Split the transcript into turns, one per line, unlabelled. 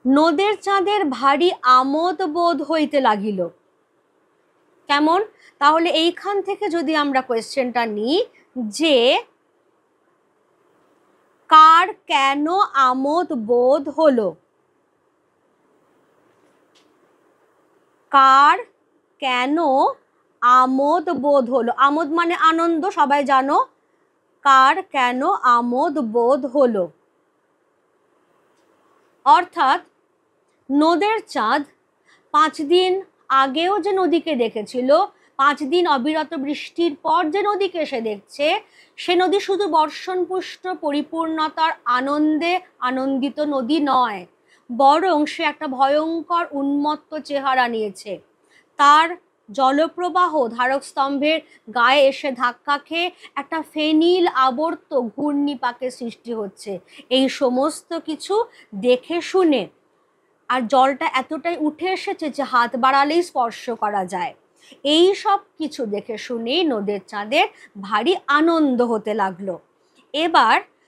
নদের চাঁদের ভারী আমোদ বোধ হইতে লাগিল। কেমন? তাহলে এইখান থেকে যদি আমরা কোয়েশ্চেনটা নিই যে কার কেন আমোদ বোধ হলো, কার কেন আমোদ বোধ হলো, আমোদ মানে আনন্দ, সবাই জানো, কার কেন আমোদ বোধ হলো। অর্থাৎ নদের চাঁদ 5 দিন আগেও যে নদীকে দেখেছিল, 5 দিন অবিরত বৃষ্টির পর যে নদীকে সে দেখছে, সে নদী শুধু বর্ষণপুষ্ট পরিপূর্ণতার আনন্দে আনন্দিত নদী নয়, বরং সে একটা ভয়ঙ্কর উন্মত্ত চেহারা নিয়েছে। তার জলপ্রবাহ ধারক স্তম্ভের গায়ে এসে ধাক্কা খেয়ে একটা ফেনিল আবর্ত ঘূর্ণিপাকের সৃষ্টি হচ্ছে। এই সমস্ত কিছু দেখে শুনে, আর জলটা এতটাই উঠে এসেছে যে হাত বাড়ালেই স্পর্শ করা যায়, এই সব কিছু দেখে শুনেই নদের চাঁদের ভারী আনন্দ হতে লাগলো। এবার